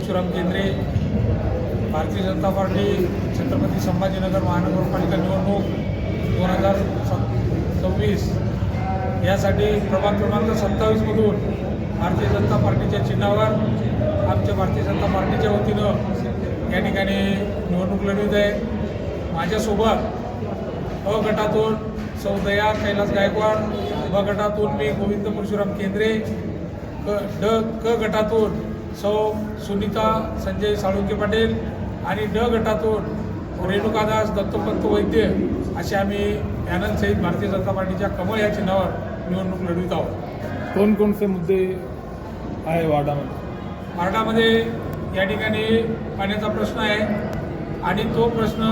परशुराम केंद्रे, भारतीय जनता पार्टी छत्रपती संभाजीनगर महानगरपालिका निवडणूक 2026 यासाठी प्रभाग क्रमांक 27मधून भारतीय जनता पार्टीच्या चिन्हावर आमच्या भारतीय जनता पार्टीच्या वतीनं या ठिकाणी निवडणूक लढवित आहे. माझ्यासोबत अ गटातून सौ दया कैलास गायकवाड, ब गटातून मी गोविंद परशुराम केंद्रे, क गटातून सौ सुनीता संजय साळुंके पाटील आणि ड गटातून रेणुकादास दत्तपंत वैद्य असे आम्ही पॅनलसहित भारतीय जनता पार्टीच्या कमळ या चिन्हावर निवडणूक लढवित आहोत. कोणकोणते मुद्दे आहे वार्डामध्ये या ठिकाणी पाण्याचा प्रश्न आहे आणि तो प्रश्न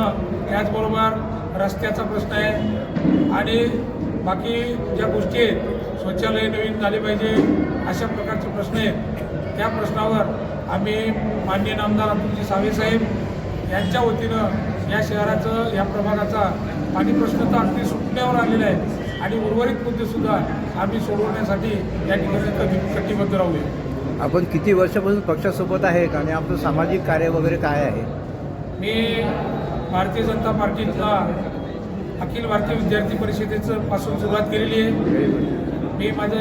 त्याचबरोबर रस्त्याचा प्रश्न आहे आणि बाकी ज्या गोष्टी आहेत, शौचालय नवीन झाले पाहिजे अशा प्रकारचे प्रश्न आहेत. त्या प्रश्नावर आम्ही माननीय नामदार अतुलजी सावे साहेब यांच्या वतीनं या शहराचं, या प्रभागाचा पाणी प्रश्न तर अगदी सुटण्यावर आलेला आहे आणि उर्वरित मुद्देसुद्धा आम्ही सोडवण्यासाठी या ठिकाणी कटिबद्ध राहूया. आपण किती वर्षापासून पक्षासोबत आहेत आणि आपलं सामाजिक कार्य वगैरे काय आहे? मी भारतीय जनता पार्टीला अखिल भारतीय विद्यार्थी परिषदेचं पासून सुरुवात केलेली आहे. मी माझं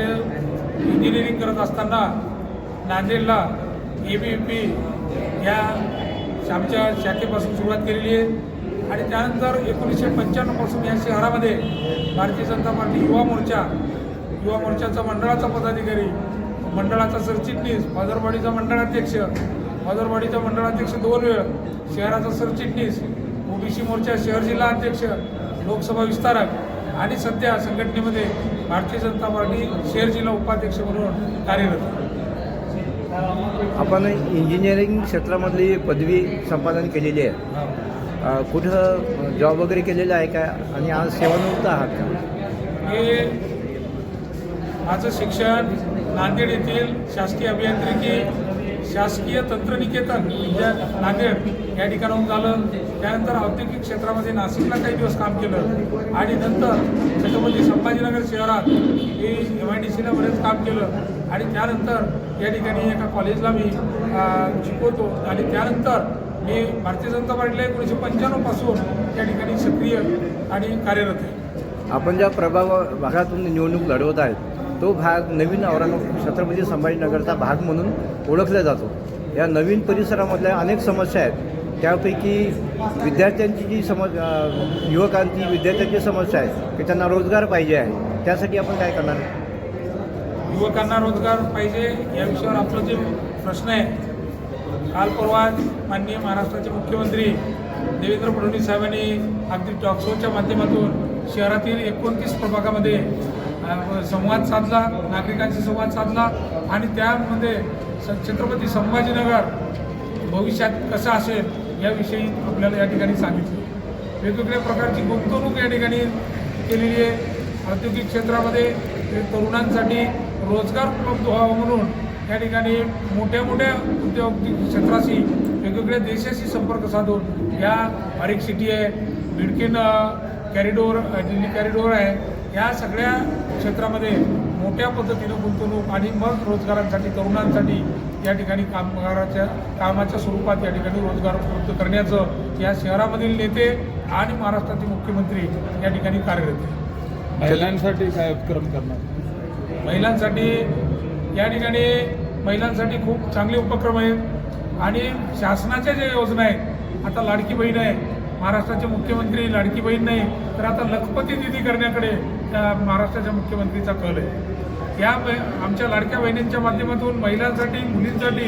इंजिनिअरिंग करत असताना नांदेडला ABVP या आमच्या शाखेपासून सुरुवात केलेली आहे आणि त्यानंतर 1995 पासून या शहरामध्ये भारतीय जनता पार्टी युवा मोर्चाचा मंडळाचा पदाधिकारी, मंडळाचा सरचिटणीस, मदरवाडीचा मंडळाध्यक्ष 2 वेळ, शहराचा सरचिटणीस, OBC मोर्चा शहर जिल्हा अध्यक्ष, लोकसभा विस्तारक आणि सध्या संघटनेमध्ये भारतीय जनता पार्टी शहर जिल्हा उपाध्यक्ष म्हणून कार्यरत. आपण इंजिनिअरिंग क्षेत्रामधली पदवी संपादन केलेली आहे. कुठं जॉब वगैरे केलेला आहे का आणि आज सेवानिवृत्त आहात का? हे माझं शिक्षण नांदेड येथील शासकीय अभियांत्रिकी, शासकीय तंत्रनिकेतन नांदेड या ठिकाणाहून झालं. त्यानंतर औद्योगिक क्षेत्रामध्ये नाशिकला काही दिवस काम केलं आणि नंतर छत्रपती संभाजीनगर शहरात मी MIDCला बरेच काम केलं आणि त्यानंतर या ठिकाणी एका कॉलेजला मी शिकवतो आणि त्यानंतर मी भारतीय जनता पार्टीला 1995 पासून या ठिकाणी सक्रिय आणि कार्यरत आहे. आपण ज्या भागातून निवडणूक लढवत आहेत तो भाग नवीन औरंगाबाद छत्रपती संभाजीनगरचा भाग म्हणून ओळखला जातो. या नवीन परिसरामधल्या अनेक समस्या आहेत. त्यापैकी विद्यार्थ्यांची जी युवकांची विद्यार्थ्यांची समस्या आहे की त्यांना रोजगार पाहिजे आहे. त्यासाठी आपण काय करणार? युवकांना रोजगार पाहिजे या विषयावर आपलं जे प्रश्न आहे, काल परवा माननीय महाराष्ट्राचे मुख्यमंत्री देवेंद्र फडणवीस साहेबांनी अगदी टॉक शोच्या माध्यमातून शहरातील 29 प्रभागामध्ये संवाद साधला, नागरिकांशी संवाद साधला आणि त्यामध्ये छत्रपती संभाजीनगर भविष्यात कसं असेल याविषयी आपल्याला या ठिकाणी सांगितलं. वेगवेगळ्या प्रकारची गुंतवणूक या ठिकाणी केलेली आहे. औद्योगिक क्षेत्रामध्ये तरुणांसाठी रोजगार उपलब्ध व्हावा म्हणून या ठिकाणी मोठ्या औद्योगिक क्षेत्राशी वेगवेगळ्या देशाशी संपर्क साधून या बारीक सिटी आहे, बिडकीन कॅरिडोर, दिल्ली कॅरिडोर आहे, या सगळ्या क्षेत्रामध्ये मोठ्या पद्धतीनं गुंतवणूक आणि मग रोजगारांसाठी तरुणांसाठी या ठिकाणी कामाच्या स्वरूपात या ठिकाणी रोजगार उपलब्ध करण्याचं या शहरामधील नेते आणि महाराष्ट्राचे मुख्यमंत्री या ठिकाणी कार्यरत आहे. महिलांसाठी काय उपक्रम करणार? महिलांसाठी या ठिकाणी महिलांसाठी खूप चांगले उपक्रम आहेत आणि शासनाच्या ज्या योजना आहेत, आता लाडकी बहीण आहे, महाराष्ट्राचे मुख्यमंत्री लाडकी बहीण नाही तर आता लखपती दिदी करण्याकडे महाराष्ट्राच्या मुख्यमंत्रीचा कल आहे. या आमच्या लाडक्या बहिणींच्या माध्यमातून महिलांसाठी, मुलींसाठी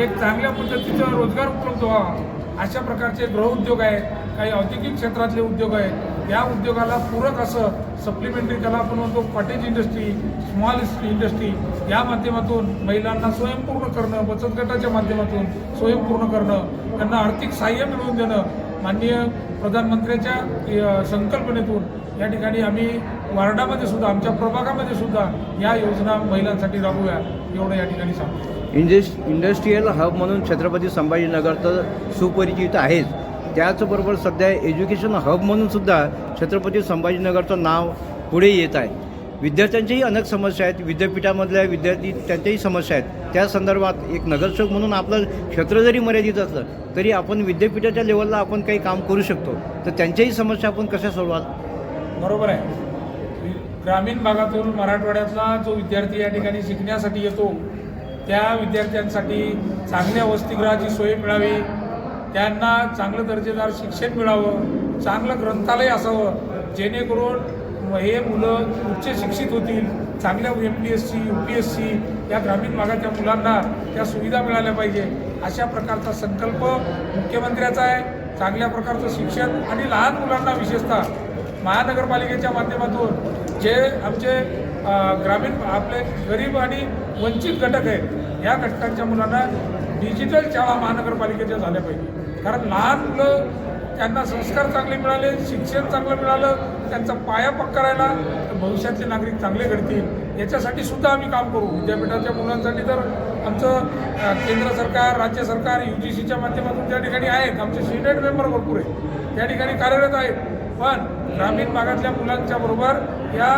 एक चांगल्या पद्धतीचा रोजगार उपलब्ध व्हावा अशा प्रकारचे गृहउद्योग आहेत, काही औद्योगिक क्षेत्रातले उद्योग आहेत. या उद्योगाला पूरक असं सप्लिमेंटरी त्याला आपण म्हणतो कॉटेज इंडस्ट्री, स्मॉल इंडस्ट्री या माध्यमातून महिलांना स्वयंपूर्ण करणं, बचत गटाच्या माध्यमातून स्वयंपूर्ण करणं, त्यांना आर्थिक सहाय्य मिळवून देणं, माननीय प्रधानमंत्र्यांच्या संकल्पनेतून या ठिकाणी आम्ही वार्डामध्ये सुद्धा, आमच्या प्रभागामध्ये सुद्धा या योजना महिलांसाठी राबवूया एवढं या ठिकाणी सांगतो. इंडस्ट्रीयल हब म्हणून छत्रपती संभाजीनगर तर सुपरिचित आहेच. त्याचबरोबर सध्या एज्युकेशन हब म्हणून सुद्धा छत्रपती संभाजीनगरचं नाव पुढे येत आहे. विद्यार्थ्यांच्याही अनेक समस्या आहेत, विद्यापीठामधल्या विद्यार्थी त्यांच्याही समस्या आहेत. त्या संदर्भात एक नगरसेवक म्हणून आपलं क्षेत्र जरी मर्यादित असलं तरी आपण विद्यापीठाच्या लेवलला आपण काही काम करू शकतो. तर त्यांच्याही समस्या आपण कशा सोडवाल? बरोबर आहे. ग्रामीण भागातून मराठवाड्यातला जो विद्यार्थी या ठिकाणी शिकण्यासाठी येतो त्या विद्यार्थ्यांसाठी चांगल्या वसतिगृहाची सोय मिळावी, त्यांना चांगलं दर्जेदार शिक्षण मिळावं, चांगलं ग्रंथालय असावं, जेणेकरून हे मुलं उच्च शिक्षित होतील, चांगल्या MPSC UPSC या ग्रामीण भागाच्या मुलांना त्या सुविधा मिळाल्या पाहिजे. अशा प्रकारचा संकल्प मुख्यमंत्र्याचा आहे. चांगल्या प्रकारचं शिक्षण आणि लहान मुलांना विशेषतः महानगरपालिकेच्या माध्यमातून जे आमचे ग्रामीण आपले गरीब आणि वंचित घटक आहेत या घटकांच्या मुलांना डिजिटल शाळा महानगरपालिकेच्या झाल्या पाहिजे. कारण लहान मुलं त्यांना संस्कार चांगले मिळाले, शिक्षण चांगलं मिळालं, त्यांचा पाया पक्का राहिला तर भविष्यातले नागरिक चांगले घडतील. याच्यासाठी सुद्धा आम्ही काम करू. विद्यापीठाच्या मुलांसाठी तर आमचं केंद्र सरकार, राज्य सरकार, UGCच्या माध्यमातून त्या ठिकाणी आहेत. आमचे सिनेट मेंबर भरपूर आहेत, त्या ठिकाणी कार्यरत आहेत. पण ग्रामीण भागातल्या मुलांच्या बरोबर या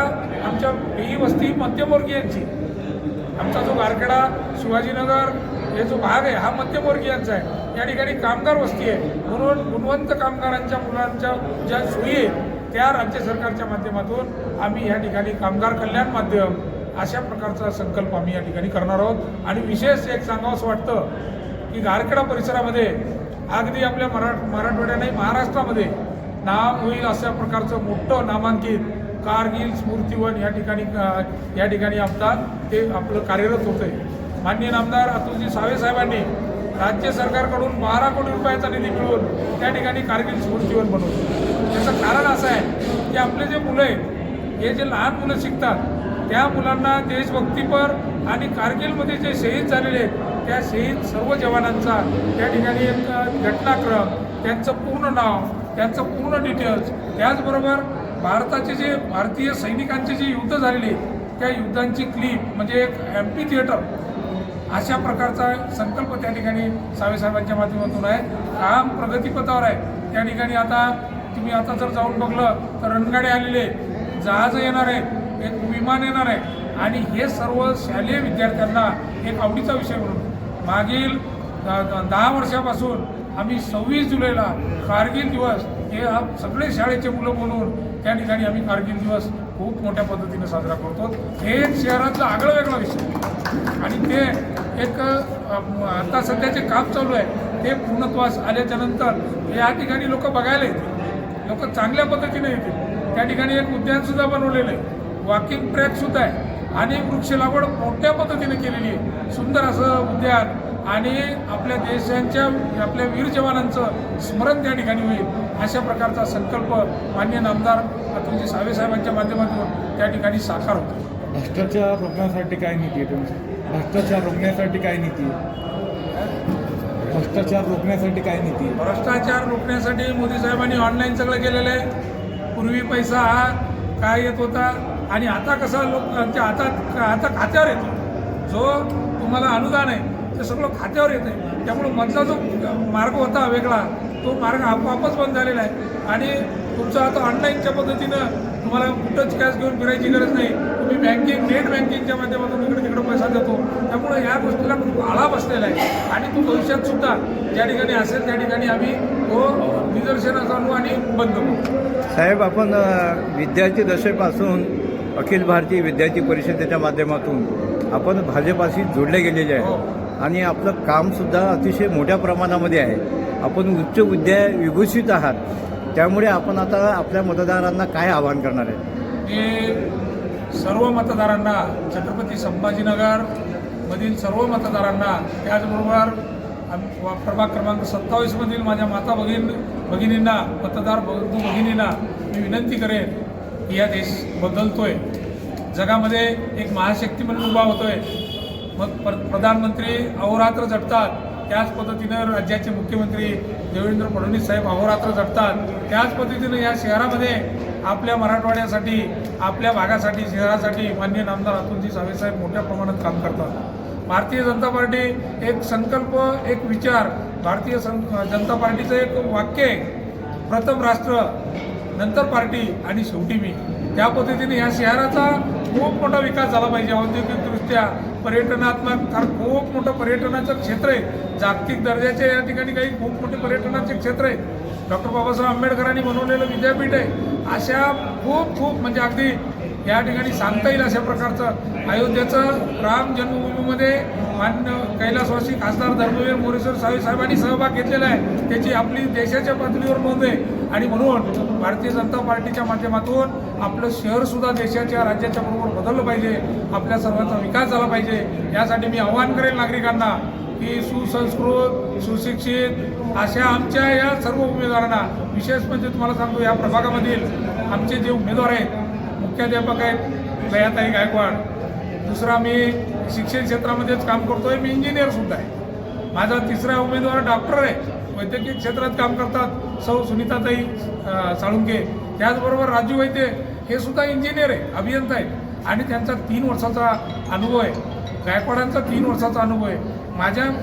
आमच्या ही वस्ती मध्यमवर्गीयांची, आमचा जो गारखेडा शिवाजीनगर हे जो भाग आहे हा मध्यमवर्गीयांचा आहे. या ठिकाणी कामगार वस्ती आहे, म्हणून गुणवंत कामगारांच्या मुलांच्या ज्या सोयी आहेत त्या राज्य सरकारच्या माध्यमातून आम्ही या ठिकाणी कामगार कल्याण माध्यम अशा प्रकारचा संकल्प आम्ही या ठिकाणी करणार आहोत. आणि विशेष एक सांगावंसं वाटतं की गारखेडा परिसरामध्ये अगदी आपल्या मराठवाड्याने महाराष्ट्रामध्ये नाव होईल अशा प्रकारचं मोठं नामांकित कारगिल स्मृतिवन या ठिकाणी आता ते आपलं कार्यरत होतं आहे. माननीय आमदार अतुलजी सावे साहेबांनी राज्य सरकारकडून 12 कोटी रुपयाचा निधी मिळवून त्या ठिकाणी कारगिल स्मृतिवन बनवलं. त्याचं कारण असं आहे की आपले जे मुलं आहेत हे जे लहान मुलं शिकतात त्या मुलांना देशभक्तीपर आणि कारगिलमध्ये जे शहीद झालेले आहेत त्या शहीद सर्व जवानांचा त्या ठिकाणी एक घटनाक्रम, त्यांचं पूर्ण नाव, त्यांचं पूर्ण डिटेल्स, त्याचबरोबर भारतीय सैनिकांचे जे युद्ध झालेले त्या युद्धांची क्लिप म्हणजे एक MP थिएटर अशा प्रकारचा संकल्प त्या ठिकाणी सावेसाहेबांच्या माध्यमातून आहे. काम प्रगतीपथावर आहे. त्या ठिकाणी आता तुम्ही आता जर जाऊन बघलं तर रणगाडे आलेले, जहाजं येणार आहेत, एक विमान येणार आहे आणि हे सर्व शालेय विद्यार्थ्यांना एक आवडीचा विषय म्हणून मागील 10 वर्षापासून आम्ही 26 जुलैला कारगिल दिवस हे सगळे शाळेचे मुलं बोलून त्या ठिकाणी आम्ही कारगिल दिवस खूप मोठ्या पद्धतीने साजरा करतो. हे एक शहरातलं आगळं वेगळा विषय आणि ते एक आता सध्याचे काम चालू आहे ते पूर्णत्वास आल्याच्या नंतर या ठिकाणी लोक बघायला येतील, लोक चांगल्या पद्धतीने येतील. त्या ठिकाणी एक उद्यानसुद्धा बनवलेलं आहे, वॉकिंग ट्रॅकसुद्धा आहे आणि वृक्ष लागवड मोठ्या पद्धतीने केलेली आहे. सुंदर असं उद्यान आणि आपल्या देशांच्या आपल्या वीर जवानांचं स्मरण त्या ठिकाणी होईल अशा प्रकारचा संकल्प माननीय आमदार अतुलजी सावे साहेबांच्या माध्यमातून त्या ठिकाणी साकार होतो. भ्रष्टाचार रोखण्यासाठी काय नीती आहे तुमची? भ्रष्टाचार रोखण्यासाठी काय नीती आहे? भ्रष्टाचार रोखण्यासाठी काय नीती आहे? भ्रष्टाचार रोखण्यासाठी मोदी साहेबांनी ऑनलाईन सगळं केलेलं आहे. पूर्वी पैसा हा काय येत होता आणि आता कसा लोकांच्या आता खात्यावर येतो. जो तुम्हाला अनुदान आहे ते सगळं खात्यावर येतं आहे. त्यामुळे मधला जो मार्ग होता वेगळा तो मार्ग आपोआपच बंद झालेला आहे आणि तुमचं आता ऑनलाईनच्या पद्धतीनं तुम्हाला कुठंच कॅश घेऊन फिरायची गरज नाही. तुम्ही नेट बँकिंगच्या माध्यमातून इकडे तिकडे पैसा देतो. त्यामुळे या गोष्टीला खूप आळा बसलेला आहे आणि तो भविष्यात सुद्धा ज्या ठिकाणी असेल त्या ठिकाणी आम्ही तो निदर्शनास आणू आणि बंद करू. साहेब, आपण विद्यार्थी दशेपासून अखिल भारतीय विद्यार्थी परिषदेच्या माध्यमातून आपण भाजपाशी जोडले गेलेले आहे आणि आपलं कामसुद्धा अतिशय मोठ्या प्रमाणामध्ये आहे. आपण उच्च विभूषित आहात, त्यामुळे आपण आता आपल्या मतदारांना काय आवाहन करणार आहे? हे सर्व मतदारांना, छत्रपती संभाजीनगर मधील सर्व मतदारांना, त्याचबरोबर प्रभाग क्रमांक 27 मधील माझ्या माता भगिनींना, मतदार बंधू भगिनींना मी विनंती करेन की या देश बदलतोय, जगामध्ये एक महाशक्ती म्हणून उभा होतोय. मग प्रधानमंत्री अहोरात्र झटतात, त्याच पद्धतीनं राज्याचे मुख्यमंत्री देवेंद्र फडणवीस साहेब अहोरात्र झटतात. त्याच पद्धतीनं या शहरामध्ये आपल्या मराठवाड्यासाठी, आपल्या भागासाठी, शहरासाठी माननीय आमदार अतुलजी सावे साहेब मोठ्या प्रमाणात काम करतात. भारतीय जनता पार्टी एक संकल्प, एक विचार, भारतीय जनता पार्टीचं एक वाक्य आहे, प्रथम राष्ट्र, नंतर पार्टी आणि शेवटी मी. त्या पद्धतीने या शहराचा खूप मोठा विकास झाला पाहिजे औद्योगिकदृष्ट्या, पर्यटनात्मक, कारण खूप मोठं पर्यटनाचं क्षेत्र आहे, जागतिक दर्जाचे या ठिकाणी काही खूप मोठे पर्यटनाचे क्षेत्र आहे. डॉक्टर बाबासाहेब आंबेडकरांनी बनवलेलं विद्यापीठ आहे. अशा खूप म्हणजे अगदी या ठिकाणी सांगता येईल अशा प्रकारचं अयोध्येचं राम जन्मभूमीमध्ये मान्य कैलासवासी खासदार धर्मवीर मोरेश्वर साहेबांनी सहभाग घेतलेला आहे. त्याची आपली देशाच्या पातळीवर नोंद आहे. आणि म्हणून भारतीय जनता पार्टीच्या माध्यमातून आपलं शहरसुद्धा देशाच्या राज्याच्या बरोबर बदललं पाहिजे, आपल्या सर्वांचा विकास झाला पाहिजे. यासाठी मी आवाहन करेल नागरिकांना की सुसंस्कृत, सुशिक्षित अशा आमच्या या सर्व उमेदवारांना, विशेष म्हणजे तुम्हाला सांगतो या प्रभागामधील आमचे जे उमेदवार आहेत, मुख्याध्यापक आहेत दयाताई गायकवाड, दुसरा मी शिक्षण क्षेत्रामध्येच काम करतोय, मी इंजिनियरसुद्धा आहे. माझा तिसरा उमेदवार डॉक्टर आहे, वैद्यकीय क्षेत्रात काम करतात सौ सुनीताताई साळुंके. त्याचबरोबर राजू वैद्य हे सुद्धा इंजिनियर आहे, अभियंता आहेत आणि त्यांचा 3 वर्षाचा अनुभव आहे. गायकवाडांचा 3 वर्षाचा अनुभव आहे.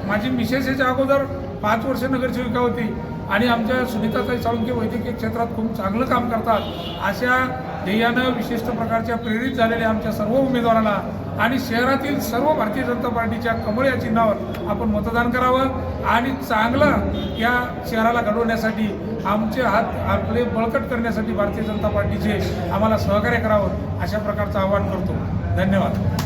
माझी मिसेस याच्या अगोदर 5 वर्ष नगरसेविका होती आणि आमच्या सुनीताताई साळुंके वैद्यकीय क्षेत्रात खूप चांगलं काम करतात. अशा ध्येयानं विशिष्ट प्रकारच्या प्रेरित झालेल्या आमच्या सर्व उमेदवारांना आणि शहरातील सर्व भारतीय जनता पार्टीच्या कमळ या चिन्हावर आपण मतदान करावं आणि चांगलं या शहराला घडवण्यासाठी आमचे हात आपले बळकट करण्यासाठी भारतीय जनता पार्टीचे आम्हाला सहकार्य करावं अशा प्रकारचं आवाहन करतो. धन्यवाद.